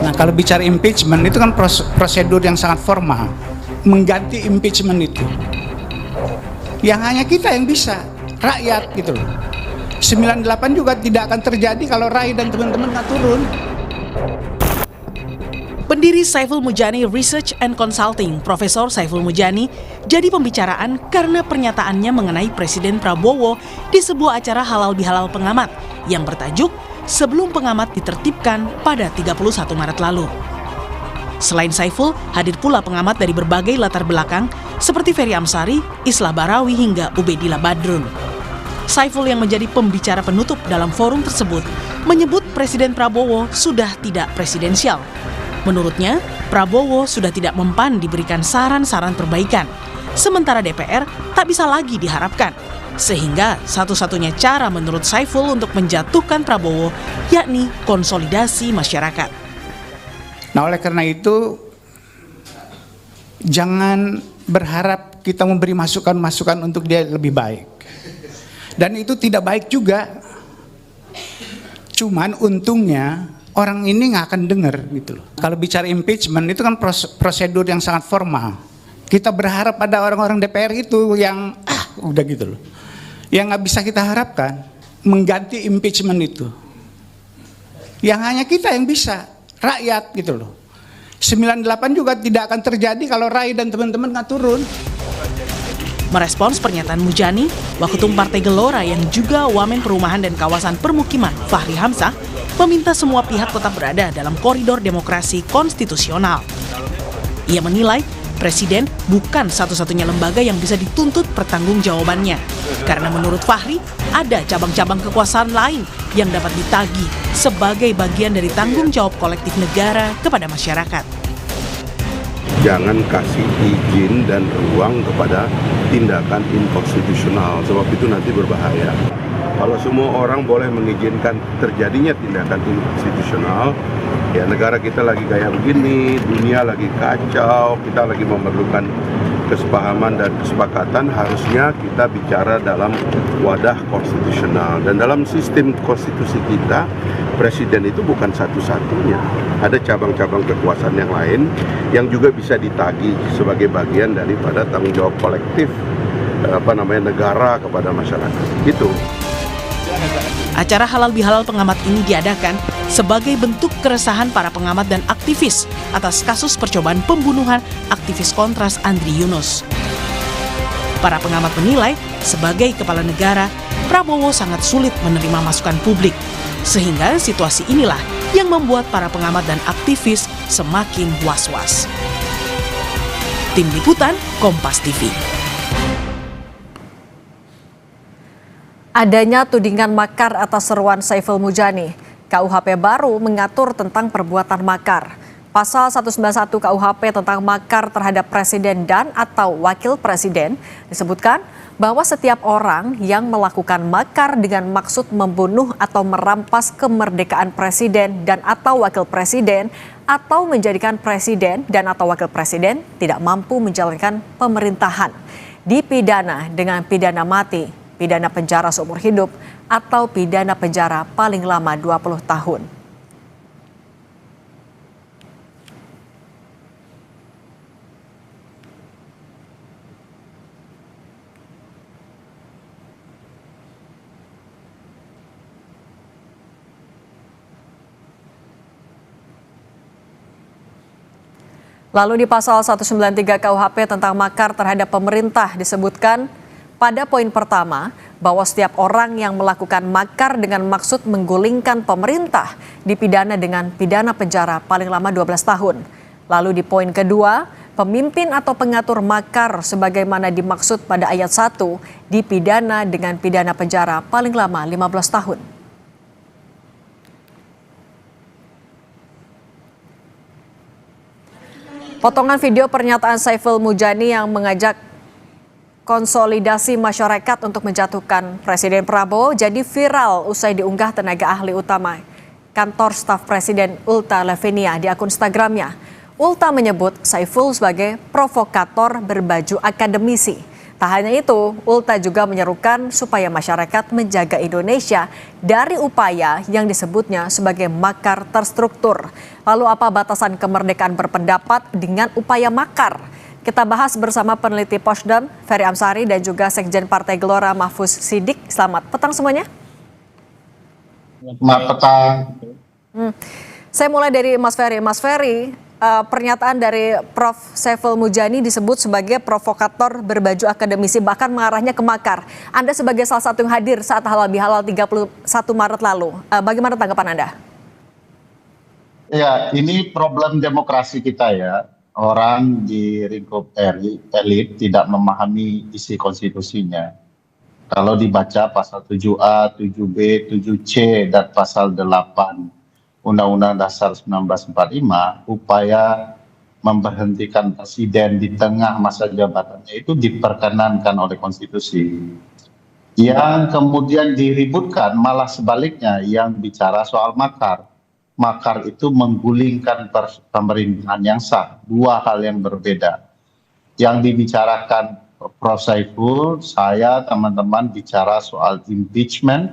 Nah, kalau bicara impeachment itu kan prosedur yang sangat formal. Mengganti impeachment itu yang hanya kita yang bisa, rakyat gitu loh. 98 juga tidak akan terjadi kalau Rai dan teman-teman nggak turun. Pendiri Saiful Mujani Research and Consulting, Profesor Saiful Mujani, jadi pembicaraan karena pernyataannya mengenai Presiden Prabowo di sebuah acara halal bihalal pengamat yang bertajuk Sebelum Pengamat Ditertibkan pada 31 Maret lalu. Selain Saiful, hadir pula pengamat dari berbagai latar belakang seperti Ferry Amsari, Islah Barawi hingga Ubedillah Badrun. Saiful yang menjadi pembicara penutup dalam forum tersebut menyebut Presiden Prabowo sudah tidak presidensial. Menurutnya, Prabowo sudah tidak mempan diberikan saran-saran perbaikan, sementara DPR tak bisa lagi diharapkan. Sehingga satu-satunya cara menurut Saiful untuk menjatuhkan Prabowo yakni konsolidasi masyarakat. Nah, oleh karena itu jangan berharap kita memberi masukan-masukan untuk dia lebih baik. Dan itu tidak baik juga. Cuman untungnya orang ini nggak akan dengar gitu loh. Kalau bicara impeachment itu kan prosedur yang sangat formal. Kita berharap pada orang-orang DPR itu yang udah gitu loh. Yang nggak bisa kita harapkan mengganti impeachment itu. Yang hanya kita yang bisa, rakyat gitu loh. 98 juga tidak akan terjadi kalau Rai dan teman-teman nggak turun. Merespons pernyataan Mujani, Waketum Partai Gelora yang juga Wamen Perumahan dan Kawasan Permukiman Fahri Hamzah meminta semua pihak tetap berada dalam koridor demokrasi konstitusional. Ia menilai Presiden bukan satu-satunya lembaga yang bisa dituntut pertanggungjawabannya. Karena menurut Fahri, ada cabang-cabang kekuasaan lain yang dapat ditagih sebagai bagian dari tanggung jawab kolektif negara kepada masyarakat. Jangan kasih izin dan ruang kepada tindakan inkonstitusional, sebab itu nanti berbahaya. Kalau semua orang boleh mengizinkan terjadinya tindakan inkonstitusional, ya negara kita lagi kayak begini, dunia lagi kacau, kita lagi memerlukan kesepahaman dan kesepakatan, harusnya kita bicara dalam wadah konstitusional. Dan dalam sistem konstitusi kita, presiden itu bukan satu-satunya. Ada cabang-cabang kekuasaan yang lain yang juga bisa ditagih sebagai bagian daripada tanggung jawab kolektif negara kepada masyarakat. Gitu. Acara halal bihalal pengamat ini diadakan sebagai bentuk keresahan para pengamat dan aktivis atas kasus percobaan pembunuhan aktivis Kontras Andri Yunus. Para pengamat menilai, sebagai kepala negara, Prabowo sangat sulit menerima masukan publik. Sehingga situasi inilah yang membuat para pengamat dan aktivis semakin was-was. Tim Liputan, Kompas TV. Adanya tudingan makar atas seruan Saiful Mujani, KUHP baru mengatur tentang perbuatan makar. Pasal 191 KUHP tentang makar terhadap presiden dan atau wakil presiden disebutkan bahwa setiap orang yang melakukan makar dengan maksud membunuh atau merampas kemerdekaan presiden dan atau wakil presiden atau menjadikan presiden dan atau wakil presiden tidak mampu menjalankan pemerintahan, dipidana dengan pidana mati, pidana penjara seumur hidup, atau pidana penjara paling lama 20 tahun. Lalu di pasal 193 KUHP tentang makar terhadap pemerintah disebutkan pada poin pertama, bahwa setiap orang yang melakukan makar dengan maksud menggulingkan pemerintah dipidana dengan pidana penjara paling lama 12 tahun. Lalu di poin kedua, pemimpin atau pengatur makar sebagaimana dimaksud pada ayat 1 dipidana dengan pidana penjara paling lama 15 tahun. Potongan video pernyataan Saiful Mujani yang mengajak konsolidasi masyarakat untuk menjatuhkan Presiden Prabowo jadi viral usai diunggah tenaga ahli utama kantor staf Presiden Ulta Levenia di akun Instagramnya. Ulta menyebut Saiful sebagai provokator berbaju akademisi. Tak hanya itu, Ulta juga menyerukan supaya masyarakat menjaga Indonesia dari upaya yang disebutnya sebagai makar terstruktur. Lalu apa batasan kemerdekaan berpendapat dengan upaya makar? Kita bahas bersama peneliti Posdam, Ferry Amsari, dan juga Sekjen Partai Gelora, Mahfuz Siddiq. Selamat petang semuanya. Selamat petang. Saya mulai dari Mas Ferry. Mas Ferry, pernyataan dari Prof. Saiful Mujani disebut sebagai provokator berbaju akademisi, bahkan mengarahnya ke makar. Anda sebagai salah satu yang hadir saat halal bihalal 31 Maret lalu, bagaimana tanggapan Anda? Ya, ini problem demokrasi kita ya. Orang di lingkup elit tidak memahami isi konstitusinya. Kalau dibaca pasal 7A, 7B, 7C, dan pasal 8 Undang-Undang Dasar 1945, upaya memberhentikan presiden di tengah masa jabatannya itu diperkenankan oleh konstitusi. Yang kemudian diributkan malah sebaliknya, yang bicara soal makar. Makar itu menggulingkan pemerintahan yang sah, dua hal yang berbeda. Yang dibicarakan Prof. Saiful, saya teman-teman bicara soal impeachment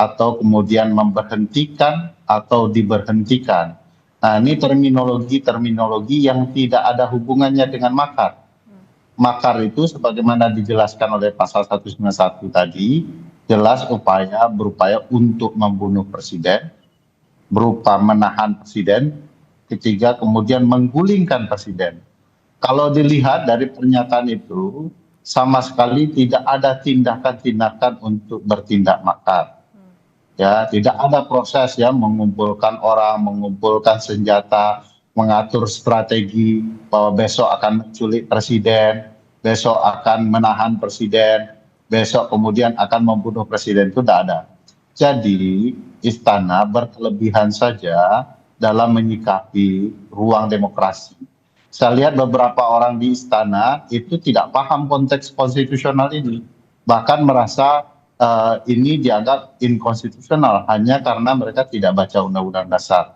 atau kemudian memberhentikan atau diberhentikan. Nah, ini terminologi yang tidak ada hubungannya dengan makar. Makar itu sebagaimana dijelaskan oleh pasal 191 tadi, jelas berupaya untuk membunuh presiden, berupa menahan presiden, ketiga kemudian menggulingkan presiden. Kalau dilihat dari pernyataan itu, sama sekali tidak ada tindakan-tindakan untuk bertindak makar. Ya, tidak ada proses ya mengumpulkan orang, mengumpulkan senjata, mengatur strategi bahwa besok akan menculik presiden, besok akan menahan presiden, besok kemudian akan membunuh presiden, itu tidak ada. Jadi istana berkelebihan saja dalam menyikapi ruang demokrasi. Saya lihat beberapa orang di istana itu tidak paham konteks konstitusional ini, bahkan merasa ini dianggap inkonstitusional hanya karena mereka tidak baca undang-undang dasar.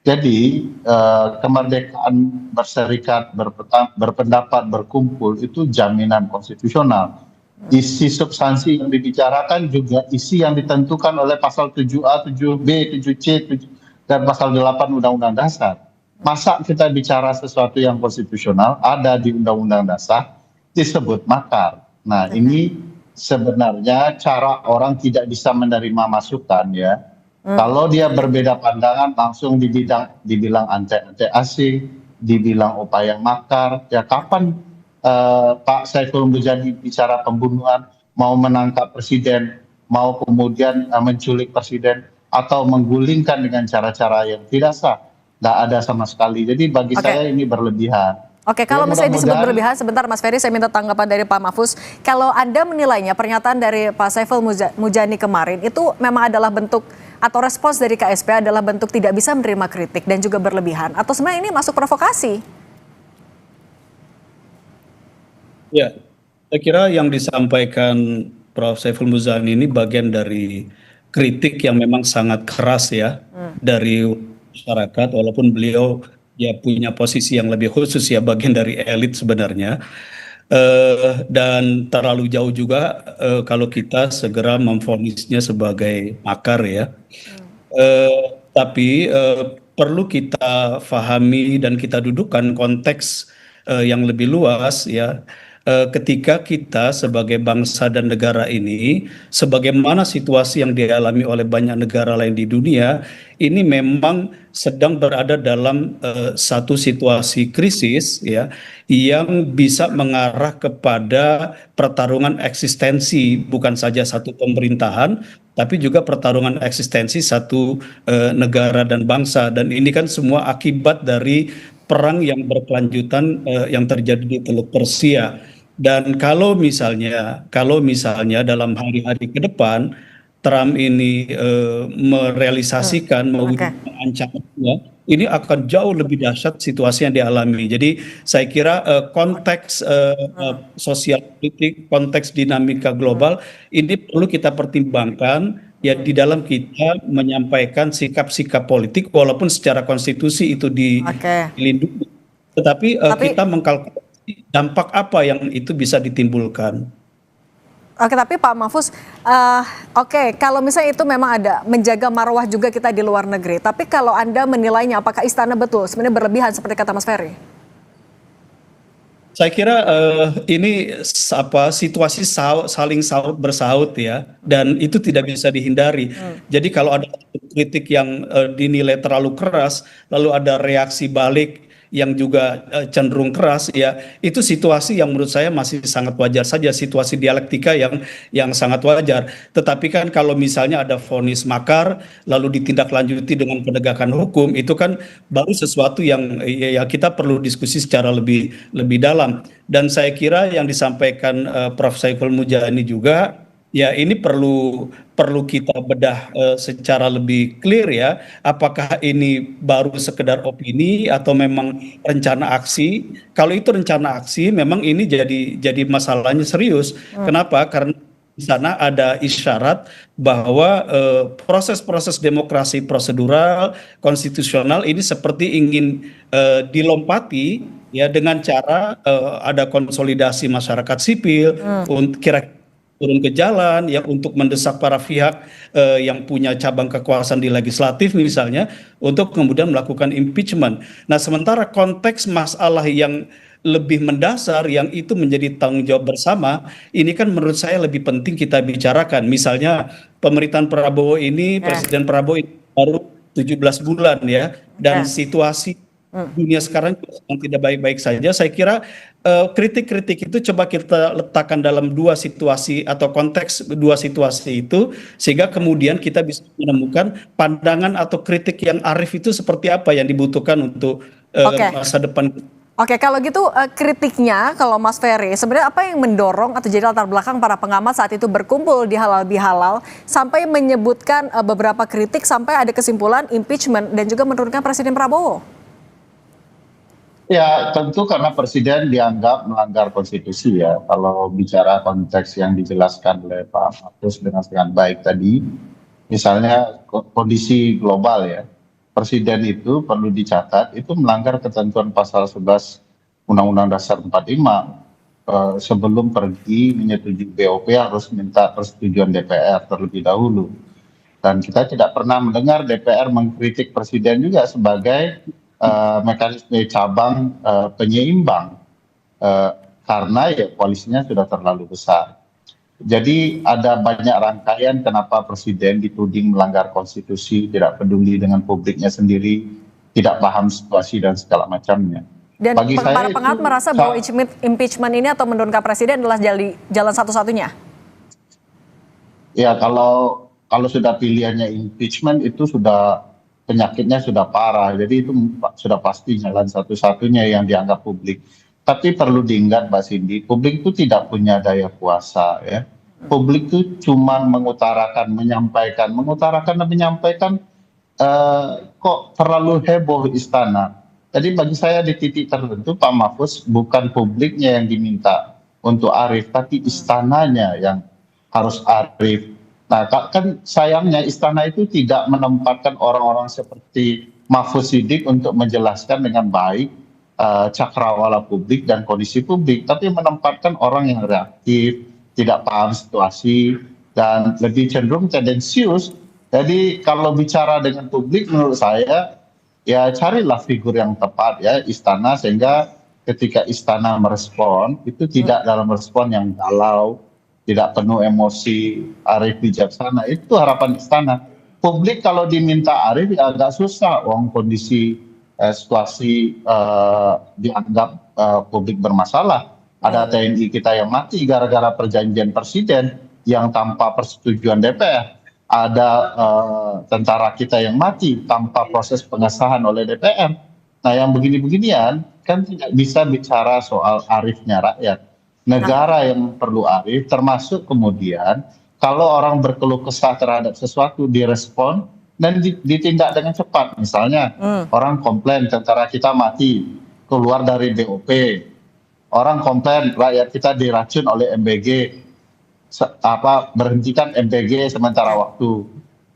Jadi kemerdekaan berserikat, berpendapat, berkumpul itu jaminan konstitusional. Isi substansi yang dibicarakan juga isi yang ditentukan oleh pasal 7A, 7B, 7C, dan pasal 8 Undang-Undang Dasar. Masa kita bicara sesuatu yang konstitusional ada di Undang-Undang Dasar disebut makar. Nah, ini sebenarnya cara orang tidak bisa menerima masukan ya. Kalau dia berbeda pandangan langsung dibilang anti asing, dibilang upaya makar. Ya kapan Pak Saiful Mujani bicara pembunuhan, mau menangkap presiden, mau kemudian menculik presiden, atau menggulingkan dengan cara-cara yang tidak sah. Tidak ada sama sekali. Jadi bagi saya ini berlebihan. Oke, kalau misalnya disebut berlebihan, sebentar Mas Ferry, saya minta tanggapan dari Pak Mahfuz. Kalau Anda menilainya pernyataan dari Pak Saiful Mujani kemarin itu memang adalah bentuk atau respons dari KSP adalah bentuk tidak bisa menerima kritik dan juga berlebihan, atau sebenarnya ini masuk provokasi? Ya, saya kira yang disampaikan Prof. Saiful Mujani ini bagian dari kritik yang memang sangat keras ya dari masyarakat, walaupun beliau ya punya posisi yang lebih khusus ya, bagian dari elit sebenarnya. Dan terlalu jauh juga kalau kita segera memvonisnya sebagai makar ya. Tapi perlu kita fahami dan kita dudukkan konteks yang lebih luas ya. Ketika kita sebagai bangsa dan negara ini, sebagaimana situasi yang dialami oleh banyak negara lain di dunia, ini memang sedang berada dalam satu situasi krisis ya, yang bisa mengarah kepada pertarungan eksistensi bukan saja satu pemerintahan, tapi juga pertarungan eksistensi satu negara dan bangsa. Dan ini kan semua akibat dari perang yang berkelanjutan yang terjadi di Teluk Persia. Dan kalau misalnya dalam hari-hari ke depan Trump ini merealisasikan mewujudkan ancamannya, ini akan jauh lebih dahsyat situasi yang dialami. Jadi saya kira konteks sosial politik, konteks dinamika global ini perlu kita pertimbangkan ya di dalam kita menyampaikan sikap-sikap politik, walaupun secara konstitusi itu dilindungi, tetapi kita mengkalkulasi dampak apa yang itu bisa ditimbulkan. Oke, tapi Pak Mahfuz, oke, kalau misalnya itu memang ada menjaga marwah juga kita di luar negeri, tapi kalau Anda menilainya apakah istana betul sebenarnya berlebihan seperti kata Mas Ferry? Saya kira ini situasi saling saut bersaut ya, dan itu tidak bisa dihindari. Jadi kalau ada kritik yang dinilai terlalu keras, lalu ada reaksi balik yang juga cenderung keras, ya itu situasi yang menurut saya masih sangat wajar saja, situasi dialektika yang sangat wajar. Tetapi kan kalau misalnya ada vonis makar lalu ditindaklanjuti dengan penegakan hukum, itu kan baru sesuatu yang ya kita perlu diskusi secara lebih dalam. Dan saya kira yang disampaikan Prof. Saiful Mujani juga, ya ini perlu kita bedah secara lebih clear ya, apakah ini baru sekedar opini atau memang rencana aksi. Kalau itu rencana aksi, memang ini jadi masalahnya serius. Kenapa? Karena di sana ada isyarat bahwa proses-proses demokrasi prosedural, konstitusional ini seperti ingin dilompati ya dengan cara ada konsolidasi masyarakat sipil untuk kira-kira turun ke jalan ya untuk mendesak para pihak yang punya cabang kekuasaan di legislatif misalnya untuk kemudian melakukan impeachment. Nah, sementara konteks masalah yang lebih mendasar yang itu menjadi tanggung jawab bersama, ini kan menurut saya lebih penting kita bicarakan. Misalnya pemerintahan Prabowo ini, Presiden Prabowo ini baru 17 bulan ya, dan situasi dunia sekarang yang tidak baik-baik saja. Saya kira kritik-kritik itu coba kita letakkan dalam dua situasi atau konteks dua situasi itu, sehingga kemudian kita bisa menemukan pandangan atau kritik yang arif itu seperti apa yang dibutuhkan untuk masa depan. Oke, kalau gitu kritiknya kalau Mas Ferry, sebenarnya apa yang mendorong atau jadi latar belakang para pengamat saat itu berkumpul di Halal Bihalal sampai menyebutkan beberapa kritik sampai ada kesimpulan impeachment dan juga menurunkan Presiden Prabowo? Ya, tentu karena Presiden dianggap melanggar konstitusi ya. Kalau bicara konteks yang dijelaskan oleh Pak Mahfuz dengan baik tadi, misalnya kondisi global ya, Presiden itu perlu dicatat itu melanggar ketentuan pasal 11 Undang-Undang Dasar 45. Sebelum pergi menyetujui BOP harus minta persetujuan DPR terlebih dahulu. Dan kita tidak pernah mendengar DPR mengkritik Presiden juga sebagai mekanisme cabang penyeimbang karena ya koalisinya sudah terlalu besar. Jadi ada banyak rangkaian kenapa Presiden dituding melanggar konstitusi, tidak peduli dengan publiknya sendiri, tidak paham situasi dan segala macamnya. Dan bagi para saya pengamat merasa bahwa impeachment ini atau menurunkan Presiden adalah jalan satu-satunya. Ya kalau sudah pilihannya impeachment itu sudah penyakitnya sudah parah, jadi itu sudah pasti jalan satu-satunya yang dianggap publik. Tapi perlu diingat Mbak Cindy, publik itu tidak punya daya kuasa ya. Publik itu cuma menyampaikan dan menyampaikan kok terlalu heboh istana. Jadi bagi saya di titik tertentu Pak Mahfuz bukan publiknya yang diminta untuk arif, tapi istananya yang harus arif. Nah, kan sayangnya istana itu tidak menempatkan orang-orang seperti Mahfuz Siddiq untuk menjelaskan dengan baik cakrawala publik dan kondisi publik, tapi menempatkan orang yang reaktif, tidak paham situasi, dan lebih cenderung tendensius. Jadi kalau bicara dengan publik menurut saya, ya carilah figur yang tepat ya istana, sehingga ketika istana merespon, itu tidak dalam respon yang galau, tidak penuh emosi, arif bijaksana. Itu harapan istana. Publik kalau diminta arif ya agak susah. Kondisi situasi dianggap publik bermasalah. Ada TNI kita yang mati gara-gara perjanjian Presiden yang tanpa persetujuan DPR. Ada tentara kita yang mati tanpa proses pengesahan oleh DPR. Nah yang begini-beginian kan tidak bisa bicara soal arifnya rakyat. Negara yang perlu arif, termasuk kemudian kalau orang berkeluh kesah terhadap sesuatu direspon dan ditindak dengan cepat. Misalnya orang komplain tentara kita mati, keluar dari BOP. Orang komplain rakyat kita diracun oleh MBG, berhentikan MBG sementara waktu.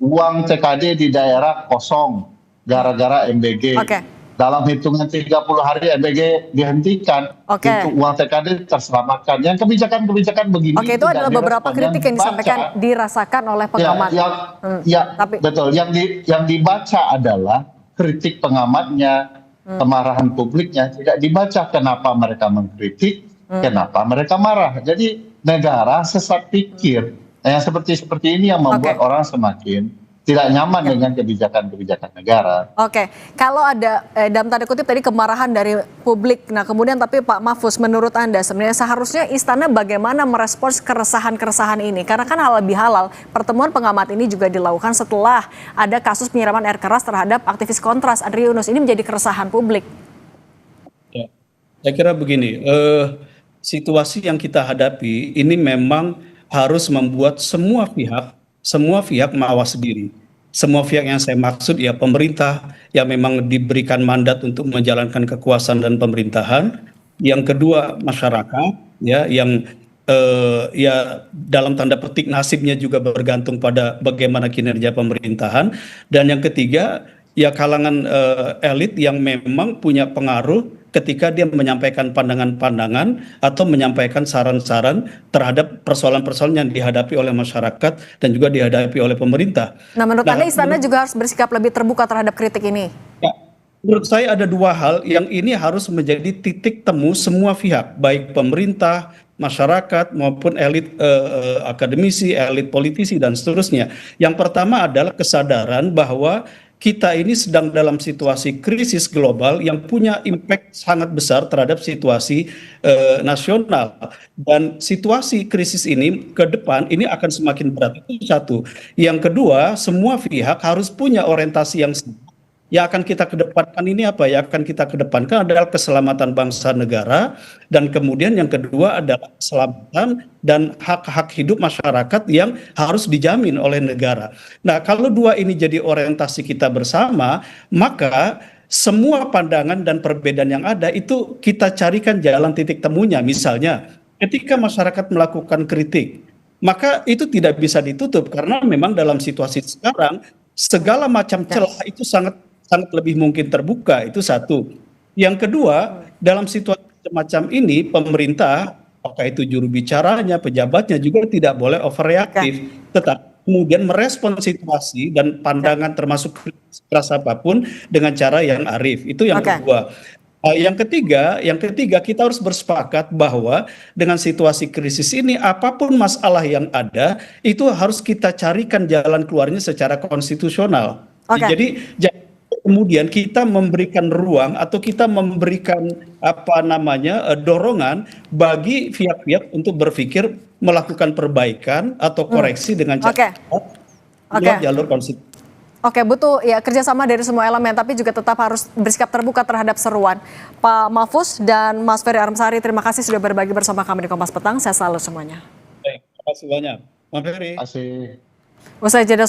Uang TKD di daerah kosong gara-gara MBG. dalam hitungan 30 hari MBG dihentikan, Oke. untuk uang TKD terselamatkan. Yang kebijakan-kebijakan begini Oke, itu tidak adalah beberapa direspon. kritik yang dibaca, disampaikan, dirasakan oleh pengamat. Tapi betul. Yang dibaca adalah kritik pengamatnya, kemarahan publiknya. Tidak dibaca kenapa mereka mengkritik, kenapa mereka marah. Jadi negara sesat pikir. Yang seperti ini yang membuat orang semakin tidak nyaman dengan kebijakan-kebijakan negara. Oke, kalau ada dalam tanda kutip tadi kemarahan dari publik, nah kemudian tapi Pak Mahfuz, menurut Anda sebenarnya seharusnya istana bagaimana merespons keresahan-keresahan ini? Karena kan halal bihalal, pertemuan pengamat ini juga dilakukan setelah ada kasus penyiraman air keras terhadap aktivis Kontras, Adri Yunus. Ini menjadi keresahan publik. Ya, saya kira begini, situasi yang kita hadapi ini memang harus membuat semua pihak mawas diri. Semua pihak yang saya maksud ya pemerintah yang memang diberikan mandat untuk menjalankan kekuasaan dan pemerintahan. Yang kedua masyarakat ya yang ya dalam tanda petik nasibnya juga bergantung pada bagaimana kinerja pemerintahan. Dan yang ketiga ya kalangan elit yang memang punya pengaruh ketika dia menyampaikan pandangan-pandangan atau menyampaikan saran-saran terhadap persoalan-persoalan yang dihadapi oleh masyarakat dan juga dihadapi oleh pemerintah. Nah, menurut Anda istana juga harus bersikap lebih terbuka terhadap kritik ini? Ya, menurut saya ada dua hal yang ini harus menjadi titik temu semua pihak, baik pemerintah, masyarakat maupun elit akademisi, elit politisi dan seterusnya. Yang pertama adalah kesadaran bahwa kita ini sedang dalam situasi krisis global yang punya impact sangat besar terhadap situasi nasional. Dan situasi krisis ini ke depan ini akan semakin berat. Itu satu. Yang kedua, semua pihak harus punya orientasi yang sama. Yang akan kita kedepankan ini apa? Yang akan kita kedepankan adalah keselamatan bangsa negara, dan kemudian yang kedua adalah keselamatan dan hak-hak hidup masyarakat yang harus dijamin oleh negara. Nah, kalau dua ini jadi orientasi kita bersama, maka semua pandangan dan perbedaan yang ada itu kita carikan jalan titik temunya. Misalnya, ketika masyarakat melakukan kritik, maka itu tidak bisa ditutup karena memang dalam situasi sekarang segala macam celah itu sangat lebih mungkin terbuka. Itu satu. Yang kedua, dalam situasi semacam ini pemerintah, apakah itu juru bicaranya, pejabatnya juga tidak boleh overreaktif, tetap kemudian merespon situasi dan pandangan termasuk keras apapun dengan cara yang arif. Itu yang kedua. Yang ketiga kita harus bersepakat bahwa dengan situasi krisis ini apapun masalah yang ada itu harus kita carikan jalan keluarnya secara konstitusional. Jadi kemudian kita memberikan ruang atau kita memberikan dorongan bagi pihak-pihak untuk berpikir melakukan perbaikan atau koreksi dengan cara jalur konstitusi. Oke, butuh ya kerjasama dari semua elemen, tapi juga tetap harus bersikap terbuka terhadap seruan. Pak Mahfuz dan Mas Ferry Armsari, terima kasih sudah berbagi bersama kami di Kompas Petang. Saya selalu semuanya. Baik, terima kasih banyak, Mas Ferry. Terima kasih. Usai jeda